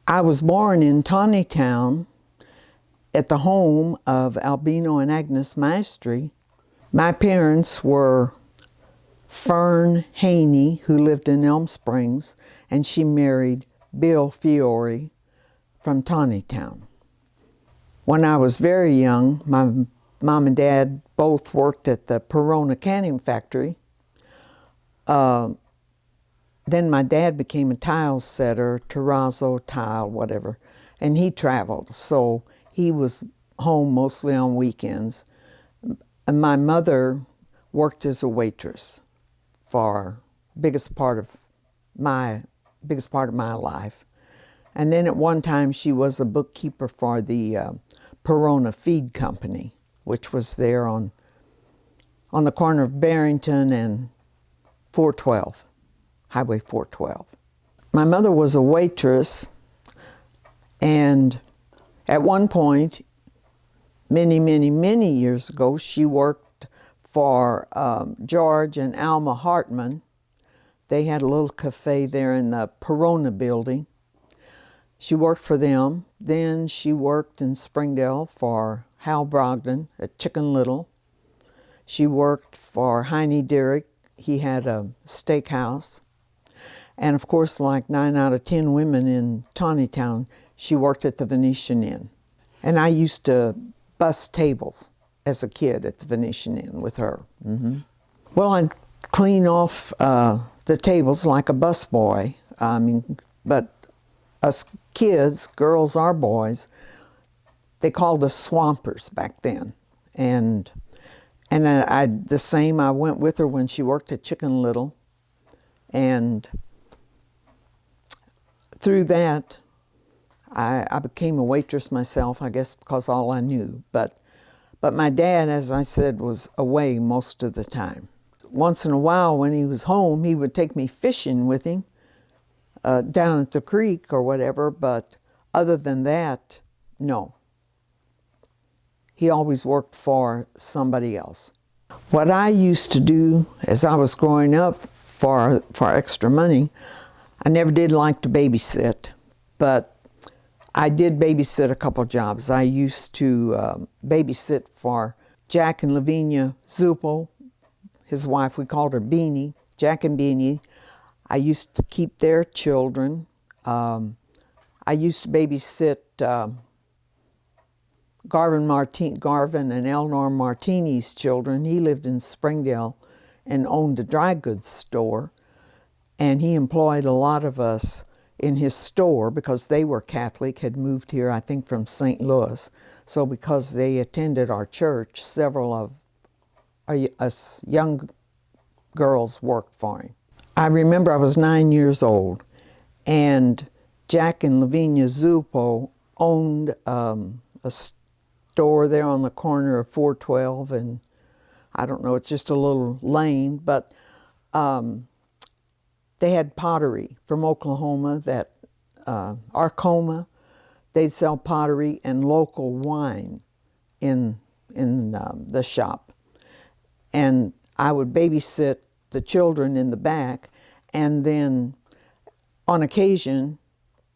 I was born in Tontitown at the home of Albino and Agnes Maestri. My parents were Fern Haney, who lived in Elm Springs, and she married Bill Fiori from Tontitown. When I was very young, my mom and dad both worked at the Perona canning factory. Then my dad became a tile setter, terrazzo, tile, whatever, and he traveled, so he was home mostly on weekends. And my mother worked as a waitress for biggest part of my life. And then at one time she was a bookkeeper for the Perona Feed Company, which was there on the corner of Barrington and 412, Highway 412. My mother was a waitress, and at one point, many years ago, she worked for George and Alma Hartman. They had a little cafe there in the Perona building. She worked for them. Then she worked in Springdale for Hal Brogdon at Chicken Little. She worked for Heine Derrick. He had a steakhouse. And of course, like 9 out of 10 women in Tontitown, she worked at the Venetian Inn. And I used to bus tables as a kid at the Venetian Inn with her. Well, I'd clean off the tables like a busboy. But us kids, girls or boys, they called us swampers back then. And the same, I went with her when she worked at Chicken Little. And through that, I became a waitress myself, I guess because all I knew. But my dad, as I said, was away most of the time. Once in a while when he was home, he would take me fishing with him down at the creek or whatever, but other than that, no. He always worked for somebody else. What I used to do as I was growing up for extra money, I never did like to babysit, but I did babysit a couple jobs. I used to babysit for Jack and Lavinia Zuppel, his wife. We called her Beanie, Jack and Beanie. I used to keep their children. I used to babysit Garvin and Eleanor Martini's children. He lived in Springdale and owned a dry goods store, and he employed a lot of us in his store because they were Catholic, had moved here, I think, from St. Louis. So because they attended our church, several of us young girls worked for him. I remember I was 9 years old, and Jack and Lavinia Zupo owned a store there on the corner of 412, and I don't know, it's just a little lane, but they had pottery from Oklahoma, that Arcoma. They'd sell pottery and local wine in the shop. And I would babysit the children in the back, and then on occasion,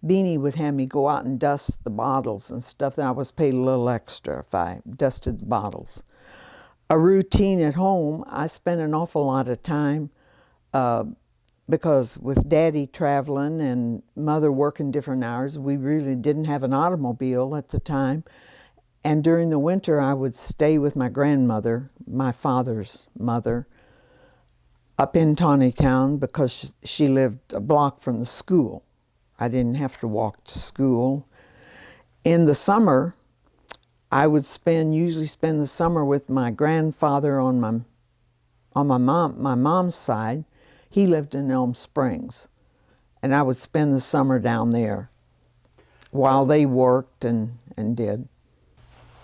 Beanie would have me go out and dust the bottles and stuff, and I was paid a little extra if I dusted the bottles. A routine at home, I spent an awful lot of time because with Daddy traveling and Mother working different hours, we really didn't have an automobile at the time. And during the winter, I would stay with my grandmother, my father's mother, up in Tontitown because she lived a block from the school. I didn't have to walk to school. In the summer, I would usually spend the summer with my grandfather on my mom's side. He lived in Elm Springs, and I would spend the summer down there while they worked and did.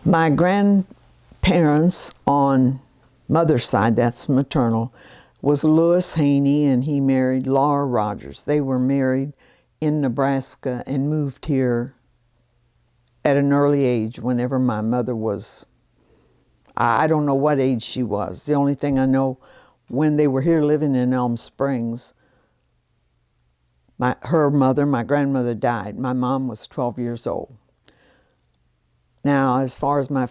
My grandparents on mother's side, that's maternal, was Louis Haney, and he married Laura Rogers. They were married in Nebraska and moved here at an early age whenever my mother was, I don't know what age she was. The only thing I know, when they were here living in Elm Springs, Her mother, my grandmother, died. My mom was 12 years old. Now, as far as my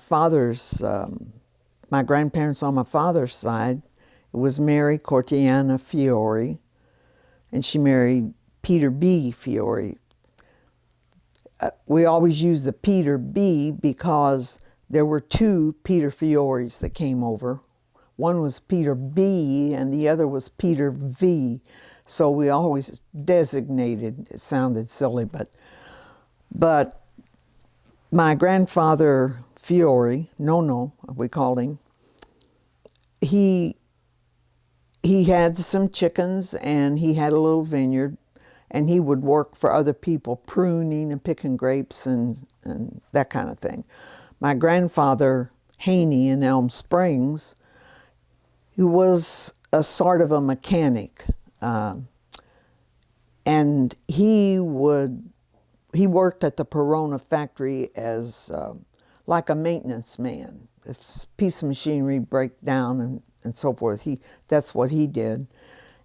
grandparents on my father's side, it was Mary Cortiana Fiori, and she married Peter B. Fiori. We always use the Peter B because there were two Peter Fioris that came over. One was Peter B and the other was Peter V. So we always designated, it sounded silly, but my grandfather Fiori, Nono, we called him, he had some chickens and he had a little vineyard, and he would work for other people, pruning and picking grapes and that kind of thing. My grandfather Haney in Elm Springs, he was a sort of a mechanic, and he worked at the Perona factory as like a maintenance man. If a piece of machinery break down and so forth, that's what he did.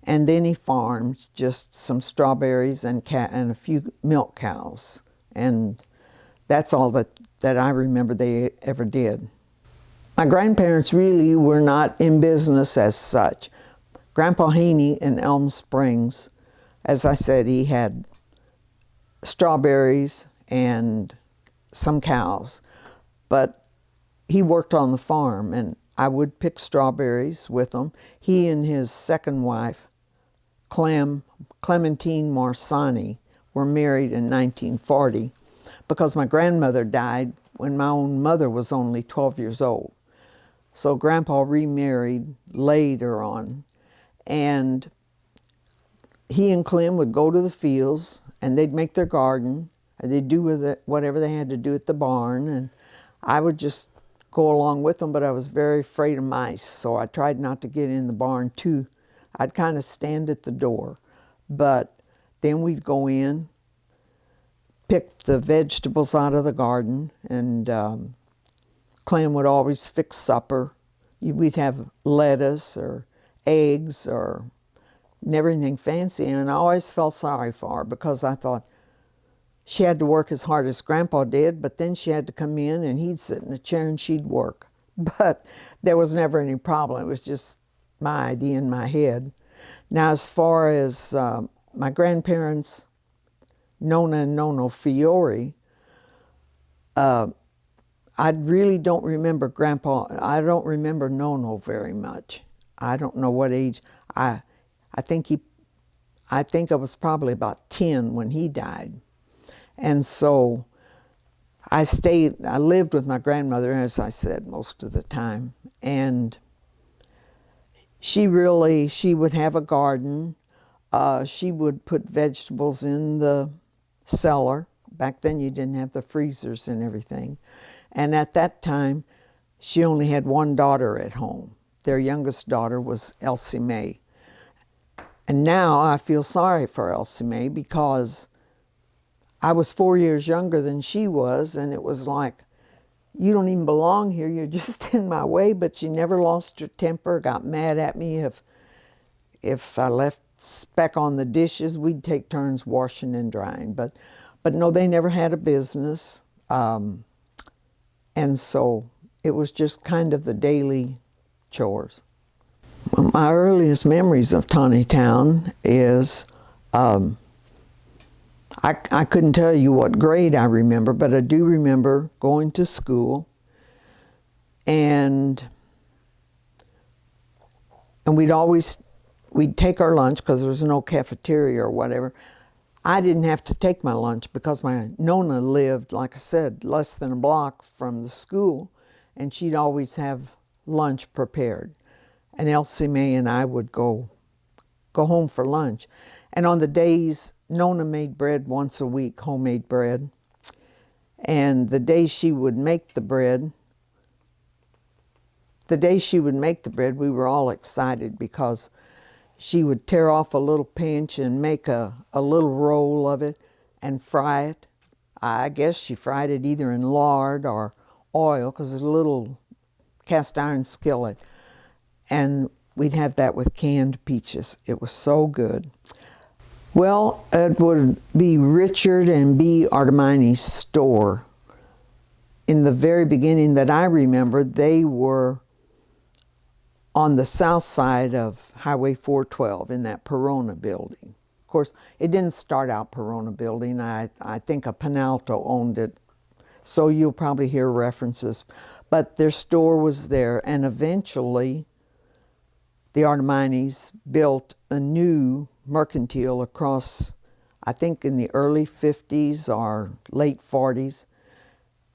And then he farmed just some strawberries and a few milk cows. And that's all that I remember they ever did. My grandparents really were not in business as such. Grandpa Haney in Elm Springs, as I said, he had strawberries and some cows, but he worked on the farm, and I would pick strawberries with him. He and his second wife, Clementine Marsani, were married in 1940 because my grandmother died when my own mother was only 12 years old. So Grandpa remarried later on, and he and Clem would go to the fields and they'd make their garden, and they'd do with it whatever they had to do at the barn, and I would just go along with them, but I was very afraid of mice, so I tried not to get in the barn too. I'd kind of stand at the door, but then we'd go in, pick the vegetables out of the garden, and Clem would always fix supper. We'd have lettuce or eggs or never anything fancy, and I always felt sorry for her because I thought she had to work as hard as Grandpa did, but then she had to come in and he'd sit in a chair and she'd work. But there was never any problem. It was just my idea in my head. Now, as far as my grandparents, Nona and Nono Fiori, I really don't remember Grandpa. I don't remember Nono very much. I don't know what age. I think I was probably about 10 when he died. And so I lived with my grandmother, as I said, most of the time. And she would have a garden. She would put vegetables in the cellar. Back then you didn't have the freezers and everything. And at that time, she only had one daughter at home. Their youngest daughter was Elsie Mae. And now I feel sorry for Elsie Mae because I was 4 years younger than she was, and it was like, you don't even belong here, you're just in my way. But she never lost her temper, got mad at me if I left speck on the dishes. We'd take turns washing and drying. But no, they never had a business. And so it was just kind of the daily chores. My earliest memories of Tontitown is, I couldn't tell you what grade I remember, but I do remember going to school, and we'd take our lunch because there was no cafeteria or whatever. I didn't have to take my lunch because my Nona lived, like I said, less than a block from the school, and she'd always have lunch prepared. And Elsie Mae and I would go home for lunch. And on the days, Nona made bread once a week, homemade bread. And the day she would make the bread, we were all excited because she would tear off a little pinch and make a little roll of it and fry it. I guess she fried it either in lard or oil because it's a little cast iron skillet. And we'd have that with canned peaches. It was so good. Well, it would be Richard and B. Artemini's store. In the very beginning that I remember, they were on the south side of Highway 412 in that Perona building. Of course, it didn't start out Perona building. I think a Penalto owned it, so you'll probably hear references. But their store was there, and eventually the Arteminis built a new mercantile across, I think in the early 50s or late 40s,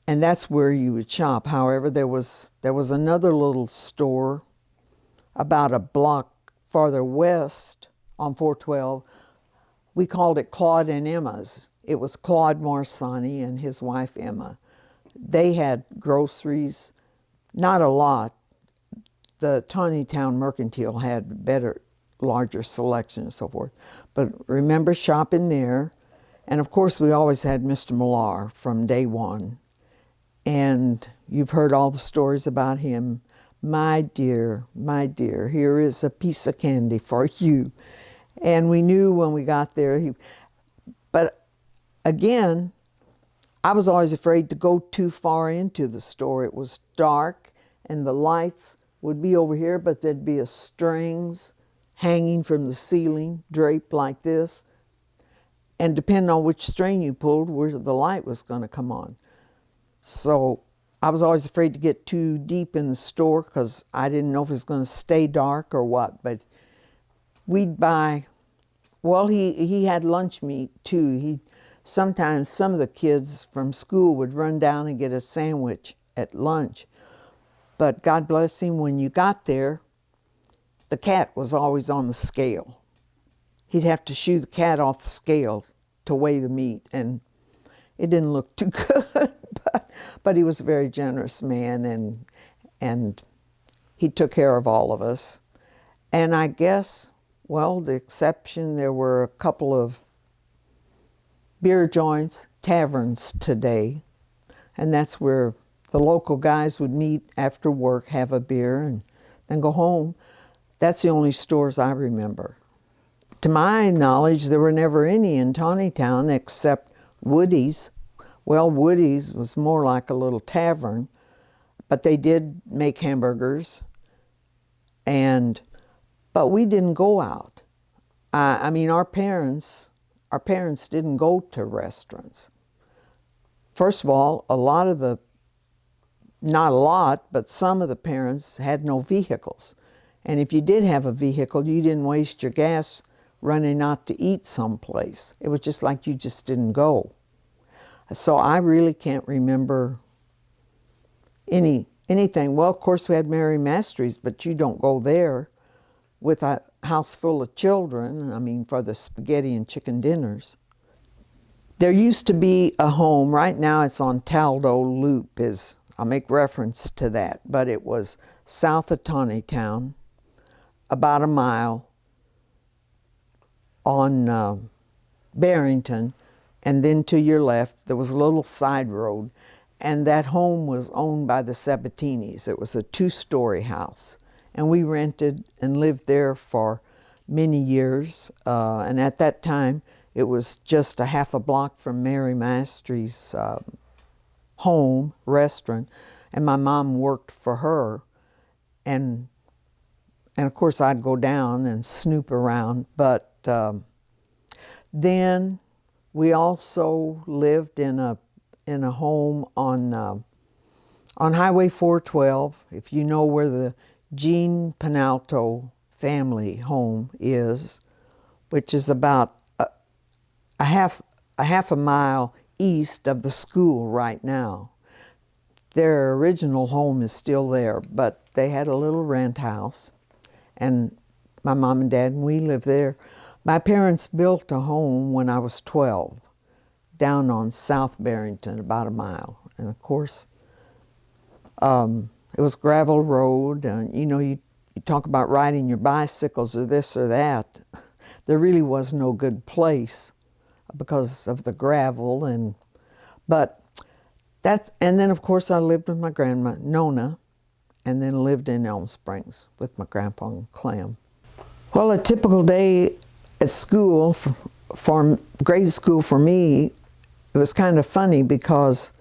and that's where you would shop. However, there was another little store about a block farther west on 412. We called it Claude and Emma's. It was Claude Marsani and his wife Emma. They had groceries, not a lot. The Tontitown Mercantile had better, larger selection and so forth. But remember shopping there. And of course, we always had Mr. Millar from day one. And you've heard all the stories about him. My dear, here is a piece of candy for you. And we knew when we got there. But again, I was always afraid to go too far into the store. It was dark and the lights would be over here, but there'd be a strings hanging from the ceiling, draped like this. And depending on which string you pulled, where the light was going to come on. So I was always afraid to get too deep in the store because I didn't know if it was going to stay dark or what. But we'd buy, well, he had lunch meat too. Sometimes some of the kids from school would run down and get a sandwich at lunch. But God bless him, when you got there, the cat was always on the scale. He'd have to shoo the cat off the scale to weigh the meat, and it didn't look too good. But he was a very generous man, and he took care of all of us. And I guess, well, the exception, there were a couple of beer joints, taverns today, and that's where the local guys would meet after work, have a beer, and then go home. That's the only stores I remember. To my knowledge, there were never any in Tontitown except Woody's. Well, Woody's was more like a little tavern, but they did make hamburgers, but we didn't go out. I mean, our parents didn't go to restaurants. First of all, not a lot, but some of the parents had no vehicles. And if you did have a vehicle, you didn't waste your gas running out to eat someplace. It was just like you just didn't go. So I really can't remember anything. Well, of course, we had Mary Mastery's, but you don't go there with a house full of children, I mean, for the spaghetti and chicken dinners. There used to be a home, right now it's on Taldo Loop, I'll make reference to that, but it was south of Tontitown, about a mile on Barrington, and then to your left, there was a little side road, and that home was owned by the Sabatinis. It was a 2-story house, and we rented and lived there for many years, and at that time, it was just a half a block from Mary Mastery's home, restaurant, and my mom worked for her, and of course I'd go down and snoop around, but then we also lived in a home on Highway 412, if you know where the Jean Penalto family home is, which is about a half a mile east of the school right now. Their original home is still there, but they had a little rent house, and my mom and dad and we lived there. My parents built a home when I was 12 down on South Barrington, about a mile. And of course, it was gravel road, and you talk about riding your bicycles or this or that. There really was no good place because of the gravel, and then of course I lived with my grandma Nona, and then lived in Elm Springs with my grandpa and Clem. Well, a typical day at school for grade school for me, it was kind of funny because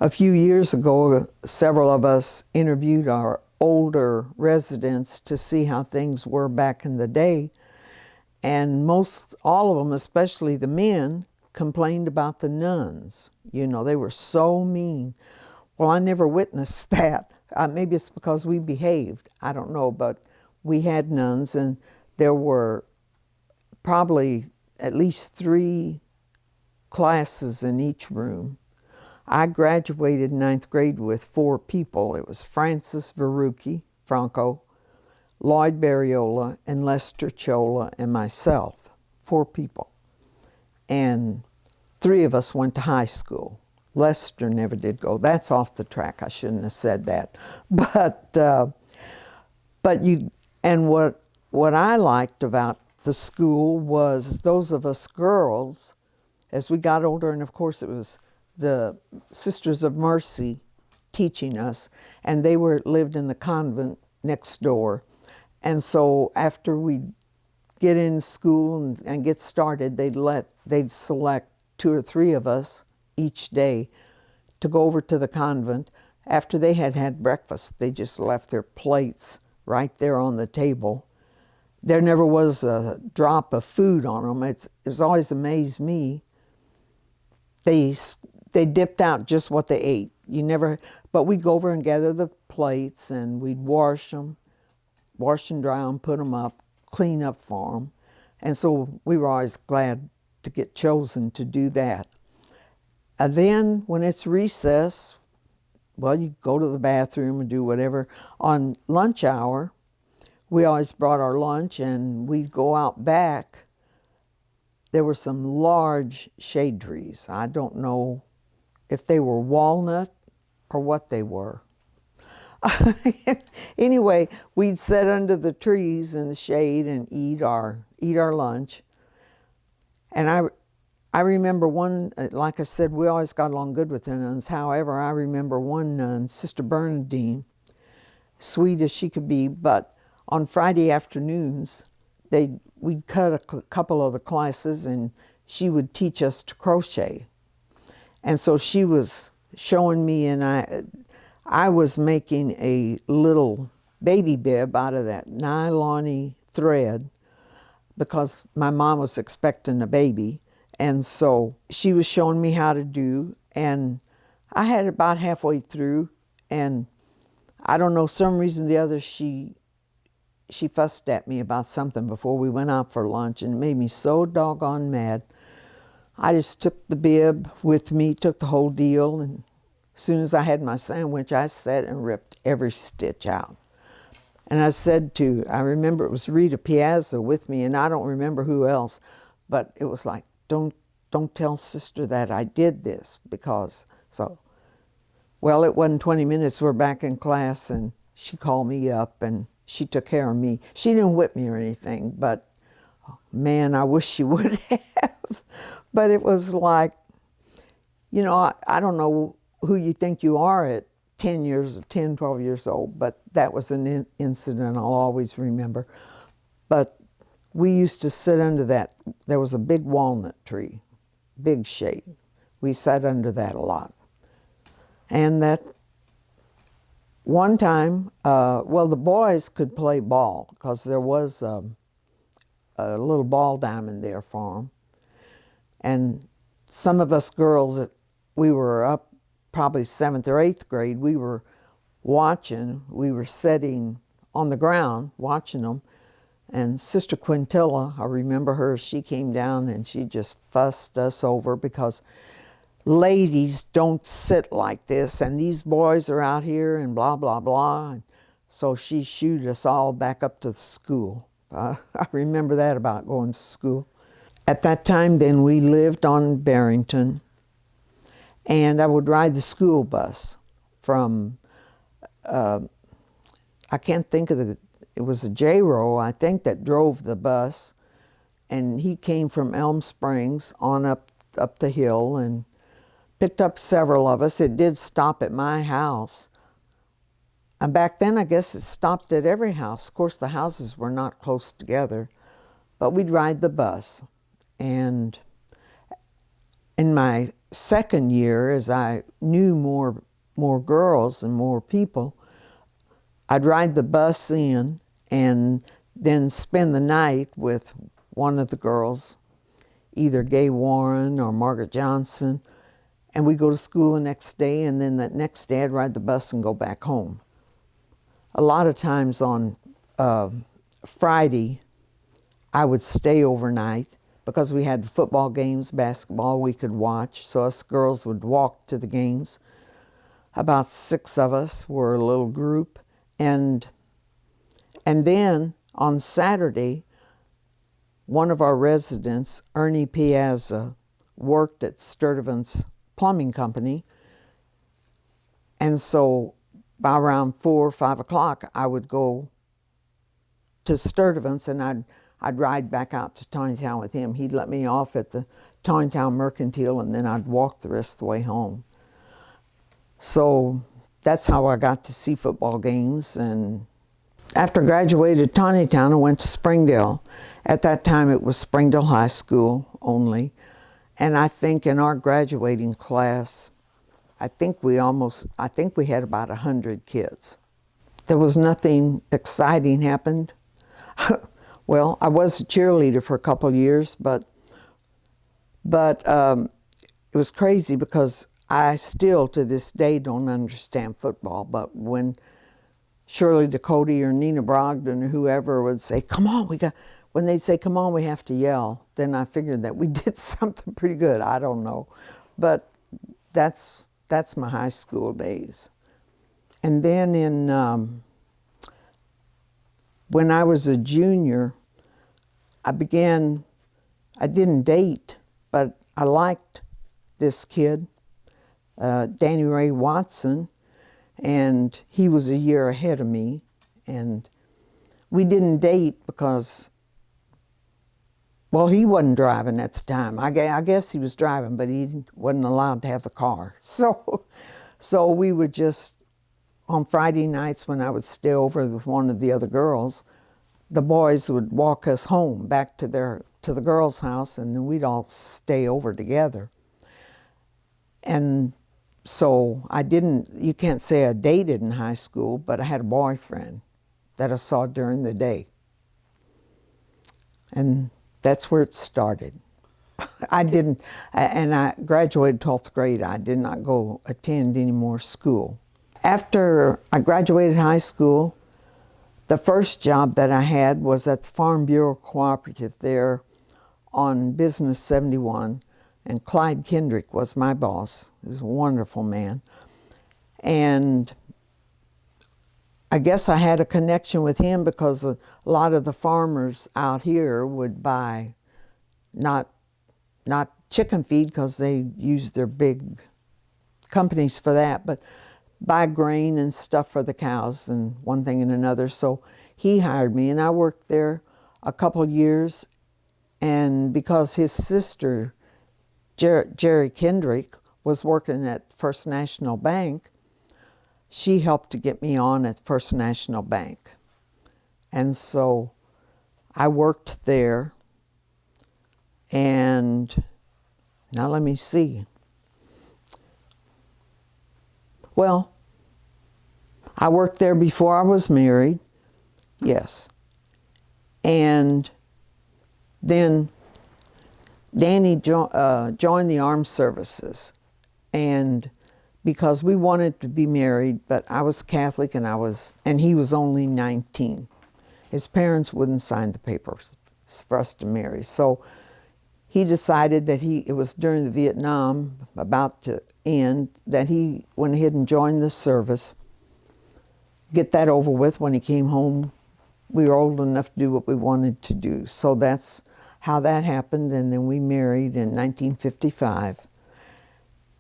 a few years ago, several of us interviewed our older residents to see how things were back in the day. And most, all of them, especially the men, complained about the nuns. You know, they were so mean. Well, I never witnessed that. Maybe it's because we behaved. I don't know, but we had nuns, and there were probably at least 3 classes in each room. I graduated ninth grade with 4 people. It was Francis Franco, Lloyd Barriola, and Lester Chola, and myself. 4 people. And 3 of us went to high school. Lester never did go. That's off the track. I shouldn't have said that. But you, and what I liked about the school was those of us girls, as we got older, and of course it was the Sisters of Mercy teaching us, and they lived in the convent next door. And so after we get in school and get started, they'd select 2 or 3 of us each day to go over to the convent. After they had had breakfast, they just left their plates right there on the table. There never was a drop of food on them. It was always amazed me. They dipped out just what they ate. But we'd go over and gather the plates, and we'd wash and dry them, put them up, clean up for them. And so we were always glad to get chosen to do that. And then when it's recess, well, you go to the bathroom and do whatever. On lunch hour, we always brought our lunch, and we'd go out back. There were some large shade trees. I don't know if they were walnut or what they were. Anyway, we'd sit under the trees in the shade and eat our lunch. And I remember one, like I said, we always got along good with the nuns. However, I remember one nun, Sister Bernadine, sweet as she could be, but on Friday afternoons, we'd cut a couple of the classes, and she would teach us to crochet. And so she was showing me, and I was making a little baby bib out of that nylon-y thread because my mom was expecting a baby. And so she was showing me how to do, and I had it about halfway through, and I don't know, some reason or the other, she fussed at me about something before we went out for lunch, and it made me so doggone mad. I just took the bib with me, took the whole deal, and as soon as I had my sandwich, I sat and ripped every stitch out. And I remember it was Rita Piazza with me, and I don't remember who else, but it was like, don't tell Sister that I did this, because, well, it wasn't 20 minutes, we're back in class, and she called me up, and she took care of me. She didn't whip me or anything, but man, I wish she would have. But it was like, I don't know who you think you are at 10, 12 years old, but that was an incident I'll always remember. But we used to sit under that. There was a big walnut tree, big shade. We sat under that a lot. And that one time, the boys could play ball because there was a little ball diamond there for them. And some of us girls, we were up probably 7th or 8th grade, we were sitting on the ground watching them. And Sister Quintilla, I remember her, she came down and she just fussed us over because ladies don't sit like this, and these boys are out here and blah, blah, blah. And so she shooed us all back up to the school. I remember that about going to school. At that time then, we lived on Barrington, and I would ride the school bus from, I can't think of it was a J-Row, I think, that drove the bus, and he came from Elm Springs on up the hill and picked up several of us. It did stop at my house. And back then, I guess it stopped at every house. Of course, the houses were not close together, but we'd ride the bus. And in my second year, as I knew more girls and more people, I'd ride the bus in and then spend the night with one of the girls, either Gay Warren or Margaret Johnson, and we'd go to school the next day, and then that next day I'd ride the bus and go back home. A lot of times on Friday, I would stay overnight because we had football games, basketball we could watch, so us girls would walk to the games. About 6 of us were a little group, and then on Saturday, one of our residents, Ernie Piazza, worked at Sturtevant's plumbing company, and so by around 4 or 5 o'clock, I would go to Sturtevant's and I'd ride back out to Tontitown with him. He'd let me off at the Tontitown Mercantile, and then I'd walk the rest of the way home. So that's how I got to see football games. And after I graduated Tontitown, I went to Springdale. At that time, it was Springdale High School only. And I think in our graduating class, I think we had about 100 kids. There was nothing exciting happened. Well, I was a cheerleader for a couple of years, but it was crazy because I still to this day don't understand football. But when Shirley Ducote or Nina Brogdon or whoever would say, "Come on, when they'd say, "Come on, we have to yell," then I figured that we did something pretty good. I don't know, but that's my high school days. And then when I was a junior, I didn't date, but I liked this kid, Danny Ray Watson, and he was a year ahead of me. And we didn't date because, well, he wasn't driving at the time. I guess he was driving, but he wasn't allowed to have the car. So we would just, on Friday nights when I would stay over with one of the other girls, the boys would walk us home back to the girls' house, and then we'd all stay over together. And so you can't say I dated in high school, but I had a boyfriend that I saw during the day. And that's where it started. And I graduated 12th grade. I did not go attend any more school. After I graduated high school, the first job that I had was at the Farm Bureau Cooperative there on Business 71, and Clyde Kendrick was my boss. He was a wonderful man. And I guess I had a connection with him because a lot of the farmers out here would buy not chicken feed because they use their big companies for that, but buy grain and stuff for the cows and one thing and another. So he hired me, and I worked there a couple years. And because his sister, Jerry Kendrick, was working at First National Bank, she helped to get me on at First National Bank. And so I worked there, and now let me see. Well, I worked there before I was married, yes. And then Danny joined the armed services, and because we wanted to be married, but I was Catholic and he was only 19. His parents wouldn't sign the papers for us to marry. So he decided that it was during the Vietnam, about to end, that he went ahead and joined the service, get that over with. When he came home, we were old enough to do what we wanted to do. So that's how that happened, and then we married in 1955.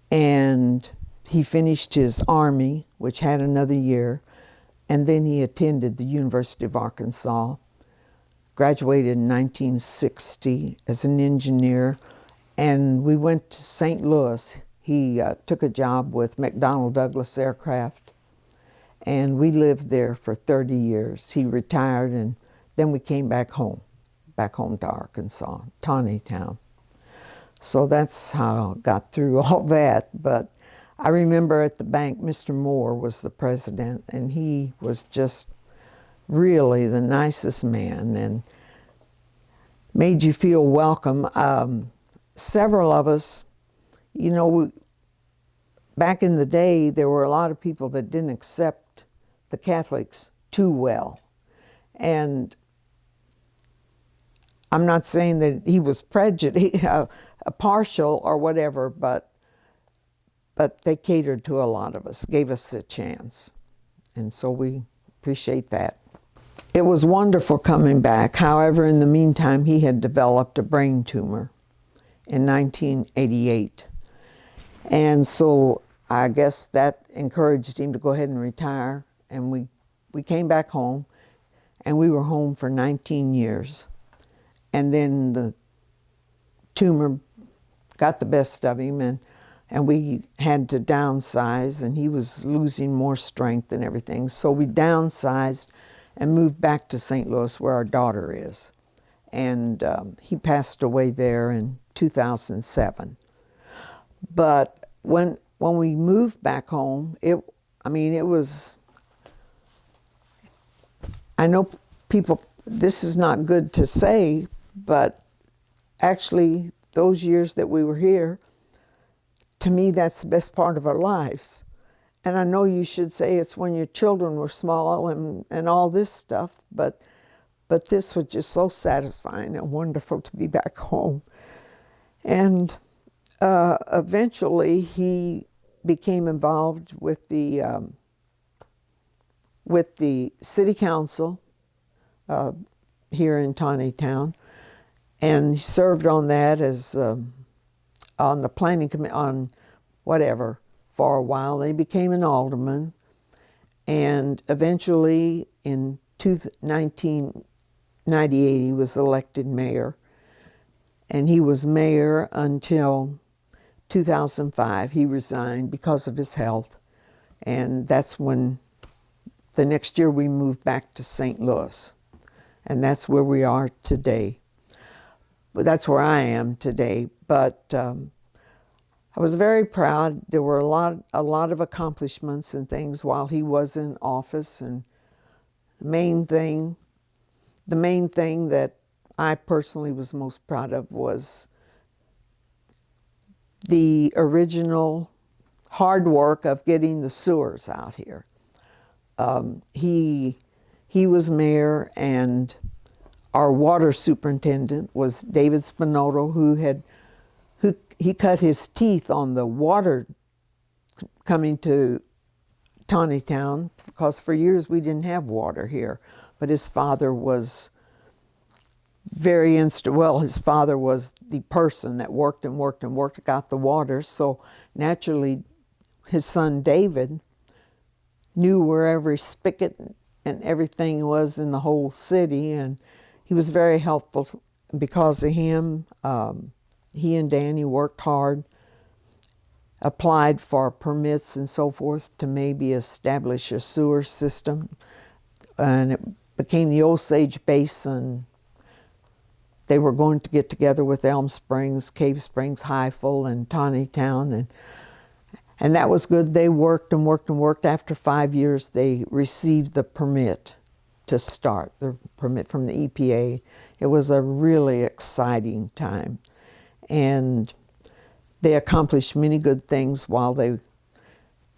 And he finished his Army, which had another year, and then he attended the University of Arkansas, graduated in 1960 as an engineer, and we went to St. Louis. He took a job with McDonnell Douglas Aircraft, and we lived there for 30 years. He retired, and then we came back home to Arkansas, Tontitown. So that's how I got through all that. But I remember at the bank, Mr. Moore was the president, and he was just really the nicest man and made you feel welcome. Several of us, you know, back in the day, there were a lot of people that didn't accept the Catholics too well. And I'm not saying that he was prejudiced, partial or whatever, but they catered to a lot of us, gave us a chance. And so we appreciate that. It was wonderful coming back. However, in the meantime, he had developed a brain tumor in 1988. And so I guess that encouraged him to go ahead and retire. And we came back home, and we were home for 19 years. And then the tumor got the best of him, and we had to downsize, and he was losing more strength and everything. So we downsized and moved back to St. Louis, where our daughter is. And he passed away there in 2007. But when we moved back home, it was, I know people, this is not good to say, but actually those years that we were here, to me, that's the best part of our lives. And I know you should say it's when your children were small and all this stuff, but this was just so satisfying and wonderful to be back home. And eventually he became involved with the city council here in Tontitown, and he served on that as on the planning committee, on whatever, for a while. They became an alderman, and eventually in 1998 he was elected mayor, and he was mayor until 2005. He resigned because of his health, and that's when the next year we moved back to St. Louis, and that's where we are today. But that's where I am today. But I was very proud. There were a lot of accomplishments and things while he was in office, and the main thing that I personally was most proud of was the original hard work of getting the sewers out here. He was mayor, and our water superintendent was David Spinotto, who cut his teeth on the water coming to Tontitown, because for years we didn't have water here. But his father was his father was the person that worked, got the water. So naturally, his son David knew where every spigot and everything was in the whole city, and he was very helpful. Because of him, he and Danny worked hard, applied for permits and so forth to maybe establish a sewer system, and it became the Osage Basin. They were going to get together with Elm Springs, Cave Springs, Highfill, and Tontitown, and that was good. They worked and worked and worked. After 5 years, they received the permit to start, the permit from the EPA. It was a really exciting time. And they accomplished many good things while they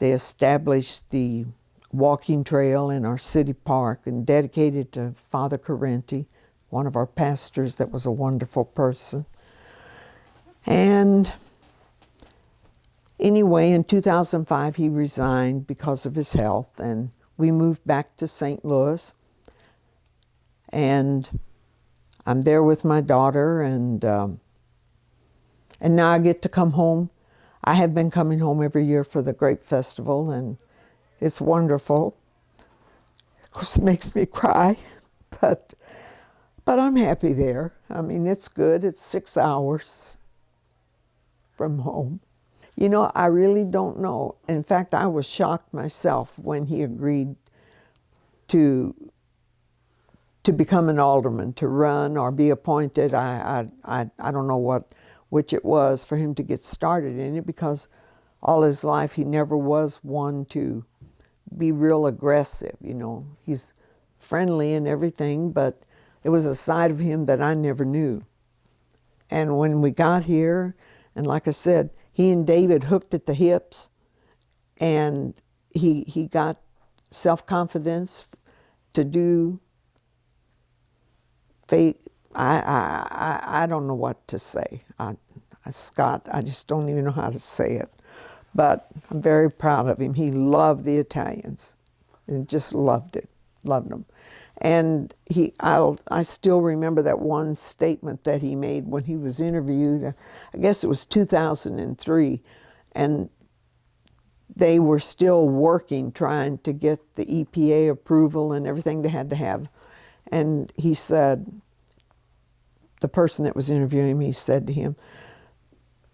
established the walking trail in our city park and dedicated to Father Carenti, one of our pastors that was a wonderful person. And anyway, in 2005, he resigned because of his health, and we moved back to St. Louis. And I'm there with my daughter, and now I get to come home. I have been coming home every year for the Grape Festival, and it's wonderful. Of course, it makes me cry, but I'm happy there. I mean, it's good. It's 6 hours from home. You know, I really don't know. In fact, I was shocked myself when he agreed to become an alderman, to run or be appointed. I don't know what which it was for him to get started in it, because all his life he never was one to be real aggressive. You know, he's friendly and everything, but it was a side of him that I never knew. And when we got here, and like I said, he and David hooked at the hips, and he got self-confidence to do faith. I don't know what to say. Scott, I just don't even know how to say it. But I'm very proud of him. He loved the Italians and just loved it, loved them. And I still remember that one statement that he made when he was interviewed. I guess it was 2003, and they were still working, trying to get the EPA approval and everything they had to have. And he said, the person that was interviewing him, he said to him,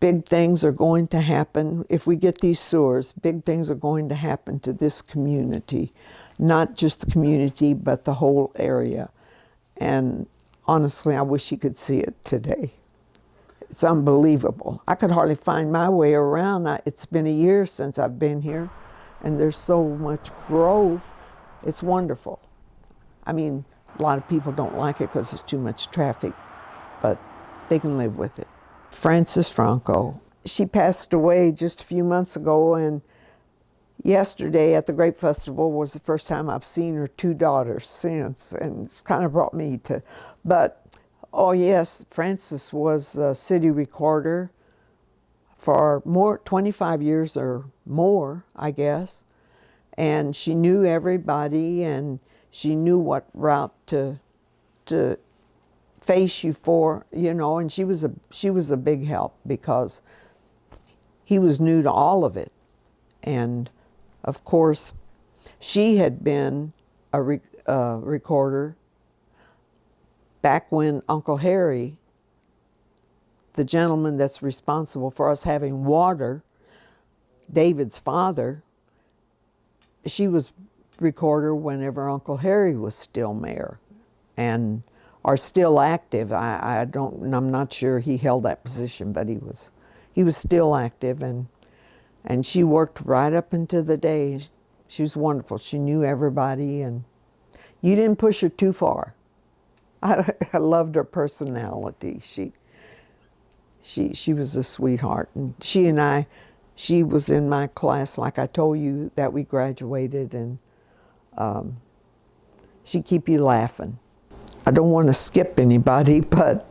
big things are going to happen. If we get these sewers, big things are going to happen to this community. Not just the community, but the whole area. And honestly, I wish you could see it today. It's unbelievable. I could hardly find my way around. It's been a year since I've been here, and there's so much growth. It's wonderful. I mean, a lot of people don't like it because it's too much traffic, but they can live with it. Frances Franco, she passed away just a few months ago, and yesterday at the Grape Festival was the first time I've seen her two daughters since, and it's kind of brought me to, but oh yes, Frances was a city recorder for 25 years or more, I guess, and she knew everybody, and she knew what route to face you for, you know, and she was a big help because he was new to all of it. And of course, she had been a recorder back when Uncle Harry, the gentleman that's responsible for us having water, David's father, she was recorder whenever Uncle Harry was still mayor, and are still active. I'm not sure he held that position, but he was still active, and she worked right up into the day. She was wonderful. She knew everybody, and you didn't push her too far. I loved her personality. She was a sweetheart, and she was in my class, like I told you, that we graduated, and she'd keep you laughing. I don't want to skip anybody, but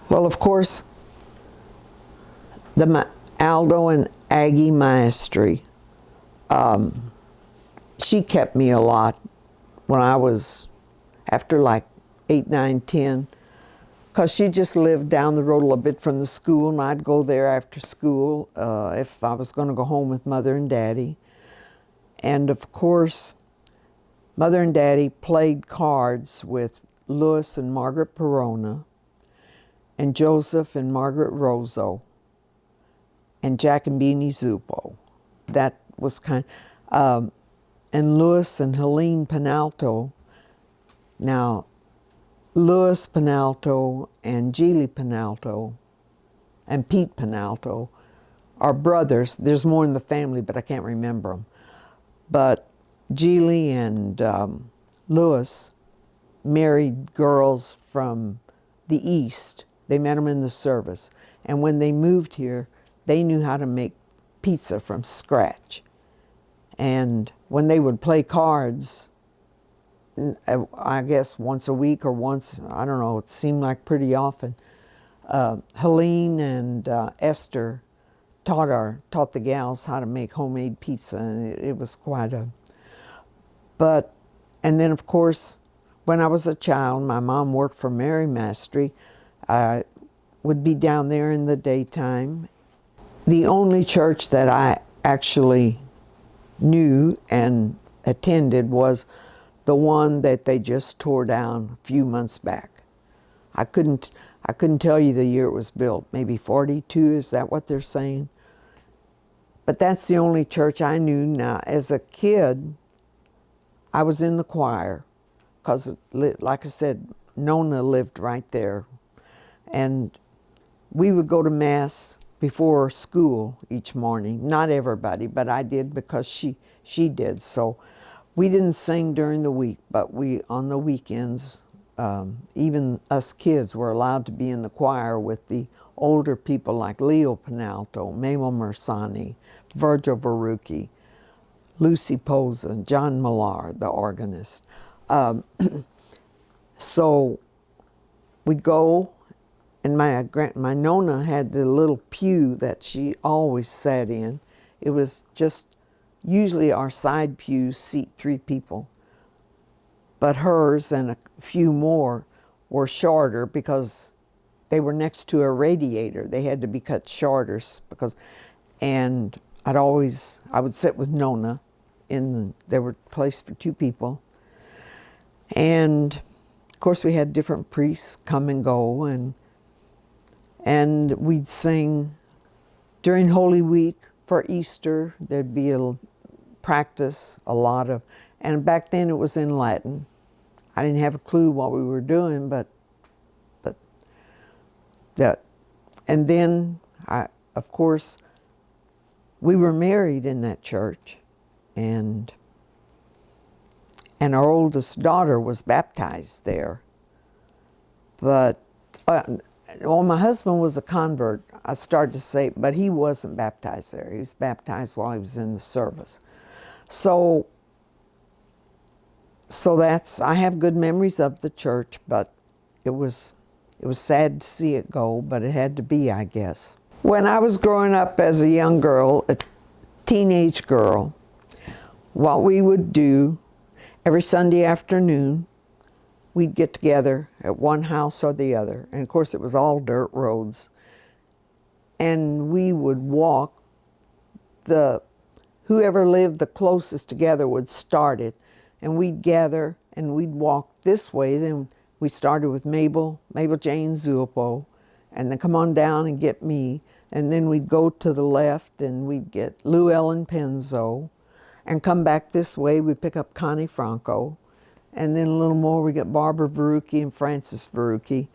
well, of course, the Aldo and Aggie Maestri. She kept me a lot when I was after like 8, 9, 10, because she just lived down the road a little bit from the school, and I'd go there after school if I was going to go home with Mother and Daddy. And of course, Mother and Daddy played cards with Louis and Margaret Perona, and Joseph and Margaret Rosso, and Jack and Beanie Zuppo. That was and Louis and Helene Penalto. Now, Louis Penalto and Geely Penalto and Pete Penalto are brothers. There's more in the family, but I can't remember them. But Geely and Louis married girls from the East. They met them in the service. And when they moved here, they knew how to make pizza from scratch. And when they would play cards, I guess once a week or once, I don't know, it seemed like pretty often, Helene and Esther taught the gals how to make homemade pizza, and it was quite a, and then of course, when I was a child, my mom worked for Mary Mastery. I would be down there in the daytime. The only church that I actually knew and attended was the one that they just tore down a few months back. I couldn't tell you the year it was built. Maybe 42, is that what they're saying? But that's the only church I knew. Now, as a kid, I was in the choir because, like I said, Nona lived right there. And we would go to Mass before school each morning. Not everybody, but I did because she did. So we didn't sing during the week, but on the weekends, even us kids were allowed to be in the choir with the older people like Leo Penalto, Mabel Mersani, Virgil Verucchi, Lucy Posa, John Millar, the organist. So we'd go, and my Nona had the little pew that she always sat in. It was just, usually our side pews seat 3 people, but hers and a few more were shorter because they were next to a radiator. They had to be cut shorter and I would sit with Nona there were place for 2 people. And of course we had different priests come and go, and we'd sing during Holy Week. For Easter, there'd be a practice, and back then it was in Latin. I didn't have a clue what we were doing, but that, and then of course, we were married in that church, and our oldest daughter was baptized there. But, my husband was a convert, I started to say, but he wasn't baptized there. He was baptized while he was in the service. So I have good memories of the church, but it was sad to see it go, but it had to be, I guess. When I was growing up as a young girl, a teenage girl, what we would do every Sunday afternoon, we'd get together at one house or the other. And of course, it was all dirt roads. And we would walk. Whoever lived the closest together would start it. And we'd gather and we'd walk this way. Then we started with Mabel Jane Zulpo, and then come on down and get me. And then we'd go to the left and we'd get Lou Ellen Penzo, and come back this way, we'd pick up Connie Franco. And then a little more, we get Barbara Verucchi and Francis Verucchi.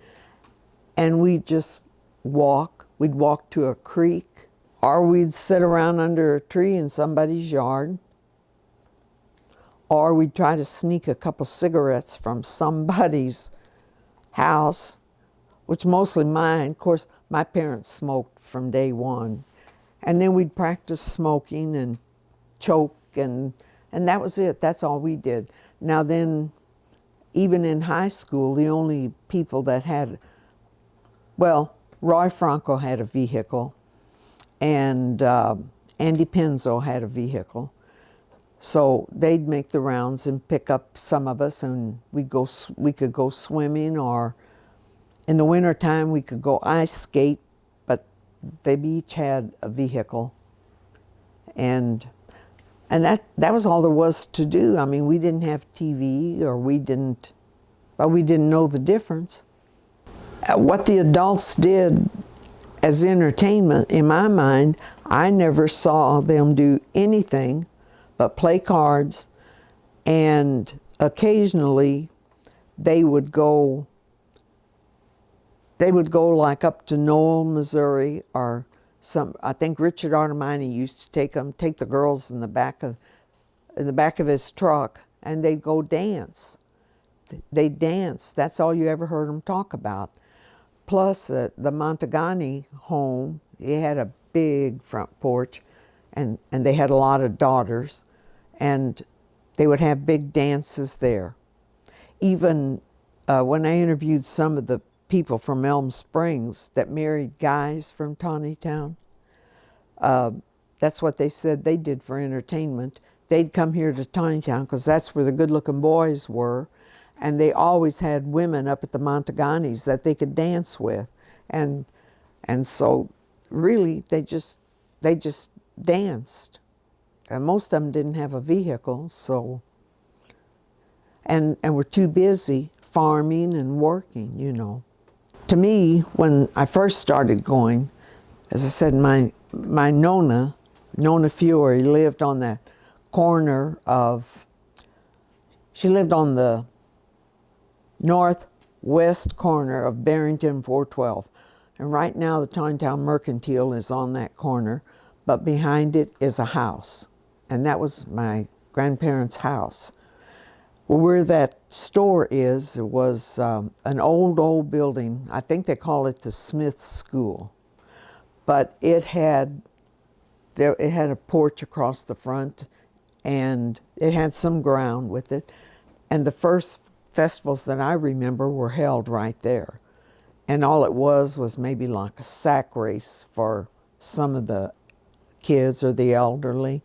And we'd just walk. We'd walk to a creek, or we'd sit around under a tree in somebody's yard, or we'd try to sneak a couple cigarettes from somebody's house, which mostly mine. Of course, my parents smoked from day one. And then we'd practice smoking and choke, and that was it. That's all we did. Now then, even in high school, the only people that had, Roy Franco had a vehicle, and Andy Penzo had a vehicle. So they'd make the rounds and pick up some of us, and we could go swimming, or in the wintertime we could go ice skate, but they each had a vehicle. And that was all there was to do. I mean, we didn't have TV, or we didn't know the difference. What the adults did as entertainment, in my mind, I never saw them do anything but play cards, and occasionally they would go like up to Knoll, Missouri, or I think Richard Artemini used to take the girls in the back of his truck, and they'd go dance. They'd dance. That's all you ever heard them talk about. Plus, the Montagani home, he had a big front porch, and they had a lot of daughters, and they would have big dances there. Even when I interviewed some of the people from Elm Springs that married guys from Tontitown, that's what they said they did for entertainment. They'd come here to Tontitown because that's where the good-looking boys were, and they always had women up at the Montaganis that they could dance with, and so really they just danced, and most of them didn't have a vehicle, so and were too busy farming and working, you know. To me, when I first started going, as I said, my Nona Fiori, lived on that corner of, she lived on the northwest west corner of Barrington 412. And right now the Tontitown Mercantile is on that corner, but behind it is a house. And that was my grandparents' house. Where that store is, it was an old building. I think they call it the Smith School. But it had a porch across the front, and it had some ground with it. And the first festivals that I remember were held right there. And all it was maybe like a sack race for some of the kids or the elderly.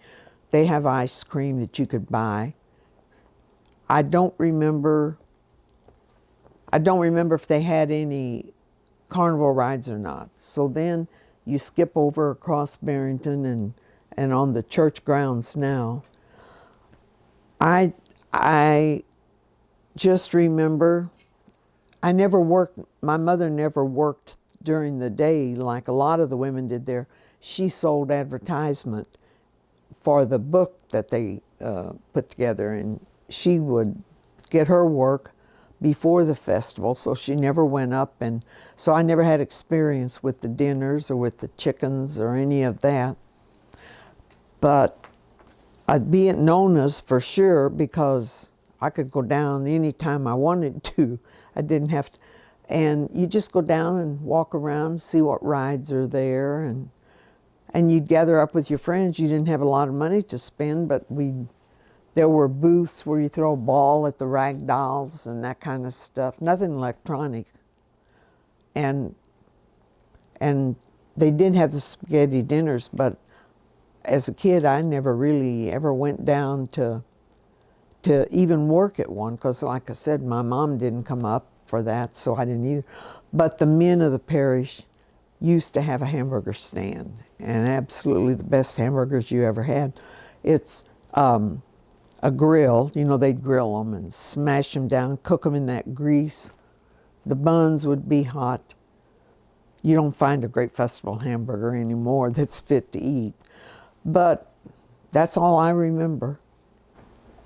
They have ice cream that you could buy. I don't remember if they had any carnival rides or not. So then you skip over across Barrington and on the church grounds now. I just remember my mother never worked during the day like a lot of the women did there. She sold advertisement for the book that they put together, and she would get her work before the festival, so she never went up, and so I never had experience with the dinners or with the chickens or any of that. But I'd be at Nona's for sure, because I could go down anytime I wanted to. I didn't have to, and you just go down and walk around, see what rides are there, and you'd gather up with your friends. You didn't have a lot of money to spend, but there were booths where you throw a ball at the rag dolls and that kind of stuff. Nothing electronic. And they did have the spaghetti dinners, but as a kid, I never really ever went down to even work at one, because like I said, my mom didn't come up for that, so I didn't either. But the men of the parish used to have a hamburger stand, and absolutely the best hamburgers you ever had. It's a grill, they'd grill them and smash them down, cook them in that grease. The buns would be hot. You don't find a Great Festival hamburger anymore that's fit to eat. But that's all I remember.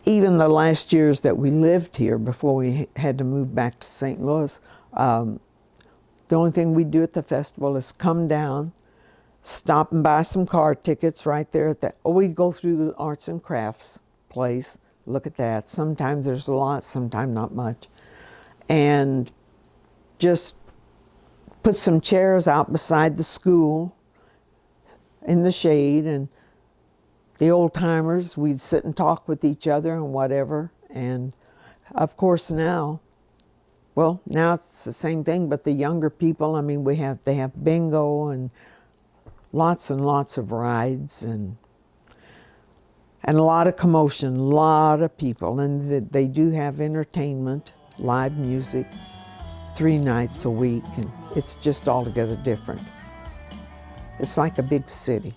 Even the last years that we lived here before we had to move back to St. Louis, the only thing we do at the festival is come down, stop and buy some car tickets right there at that. Or we'd go through the arts and crafts place, look at that. Sometimes there's a lot, sometimes not much. And just put some chairs out beside the school in the shade, and the old timers, we'd sit and talk with each other and whatever. And of course now it's the same thing, but the younger people, they have bingo and lots of rides and a lot of commotion, a lot of people. And they do have entertainment, live music, 3 nights a week, and it's just altogether different. It's like a big city.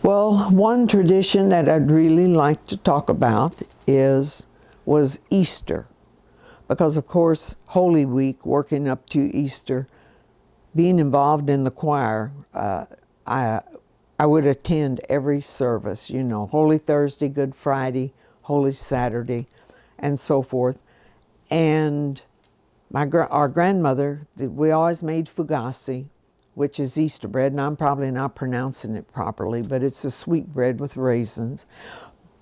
Well, one tradition that I'd really like to talk about was Easter. Because of course, Holy Week, working up to Easter, being involved in the choir, I would attend every service, Holy Thursday, Good Friday, Holy Saturday, and so forth. And our grandmother, we always made fugazi, which is Easter bread, and I'm probably not pronouncing it properly, but it's a sweet bread with raisins.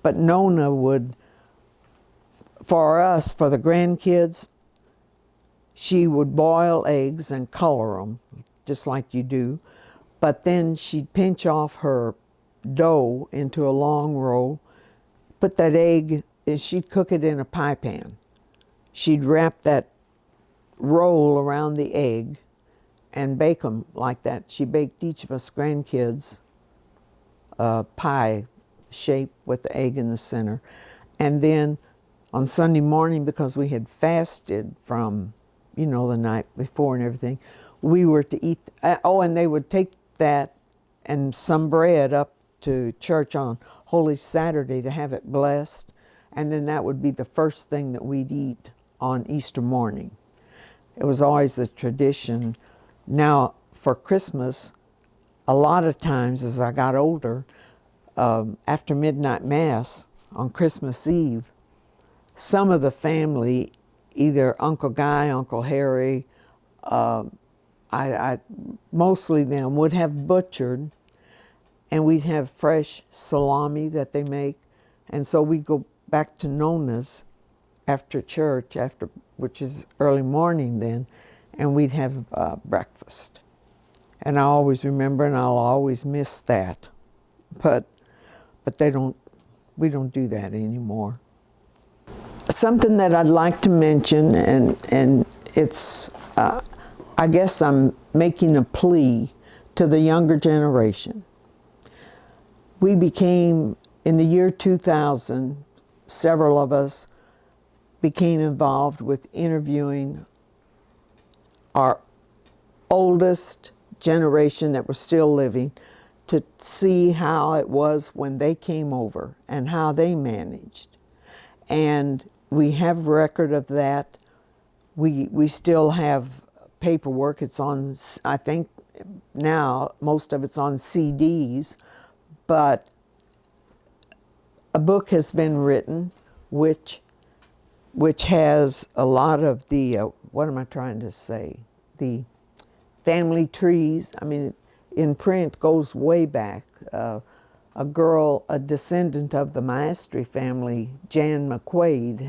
But Nona would, for us, for the grandkids, she would boil eggs and color them, just like you do. But then she'd pinch off her dough into a long roll, put that egg, and she'd cook it in a pie pan. She'd wrap that roll around the egg and bake them like that. She baked each of us grandkids a pie shape with the egg in the center. And then on Sunday morning, because we had fasted from, the night before and everything, we were to eat, and they would take that and some bread up to church on Holy Saturday to have it blessed. And then that would be the first thing that we'd eat on Easter morning. It was always a tradition. Now, for Christmas, a lot of times as I got older, after midnight mass on Christmas Eve, some of the family either Uncle Guy, Uncle Harry, mostly them, would have butchered, and we'd have fresh salami that they make. And so we'd go back to Nona's after church, which is early morning then, and we'd have breakfast. And I always remember, and I'll always miss that. But we don't do that anymore. Something that I'd like to mention, and it's, I guess I'm making a plea to the younger generation. We became, in the year 2000, several of us became involved with interviewing our oldest generation that were still living to see how it was when they came over and how they managed. And we have record of that. We still have paperwork. It's on, I think now most of it's on CDs, but a book has been written which has a lot of the, what am I trying to say? The family trees. I mean, in print goes way back. A girl, a descendant of the Maestri family, Jan McQuaid,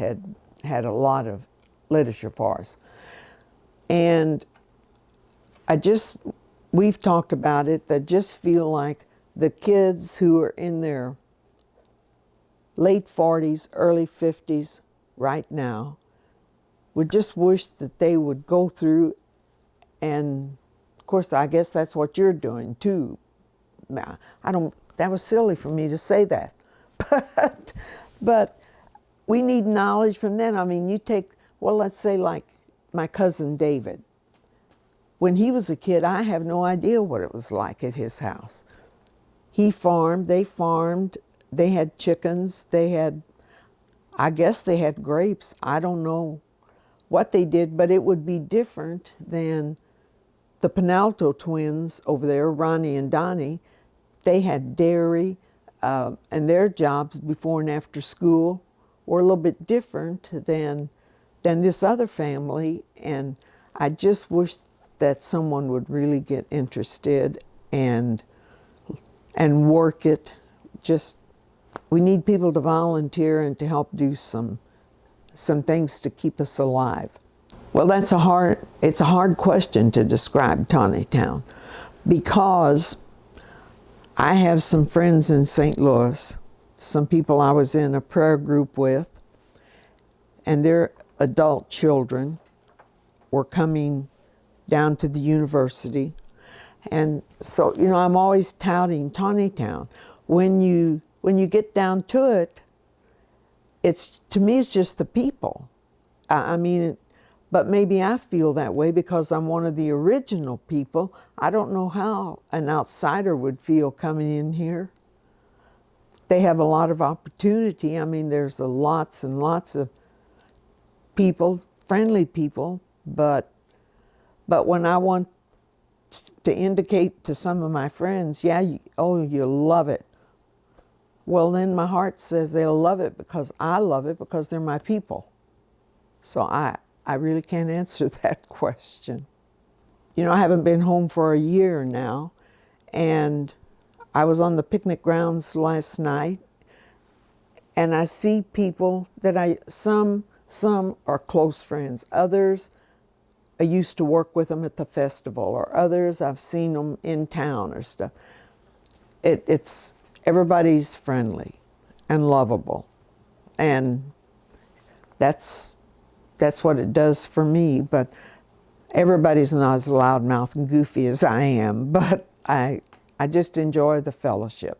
had a lot of literature for us. And we've talked about it, that just feel like the kids who are in their late 40s, early 50s right now would just wish that they would go through, and of course I guess that's what you're doing too. That was silly for me to say that, but we need knowledge from them. I mean, you take, well, let's say like my cousin David. When he was a kid, I have no idea what it was like at his house. He farmed, they had chickens, I guess they had grapes. I don't know what they did, but it would be different than the Penalto twins over there, Ronnie and Donnie. They had dairy, and their jobs before and after school were a little bit different than this other family. And I just wish that someone would really get interested and work it. We need people to volunteer and to help do some things to keep us alive. Well, it's a hard question to describe Tontitown, because I have some friends in St. Louis, some people I was in a prayer group with, and their adult children were coming down to the university. And so, I'm always touting Tontitown. When you get down to it, to me, it's just the people. I mean, but maybe I feel that way because I'm one of the original people. I don't know how an outsider would feel coming in here. They have a lot of opportunity. I mean, there's lots and lots of people, friendly people, but when I want to indicate to some of my friends, you love it. Well, then my heart says they'll love it because I love it, because they're my people. So I really can't answer that question. I haven't been home for a year now, and I was on the picnic grounds last night, and I see people that some are close friends, others I used to work with them at the festival, or others I've seen them in town or stuff. Everybody's friendly and lovable, and that's what it does for me. But everybody's not as loudmouth and goofy as I am, but I just enjoy the fellowship.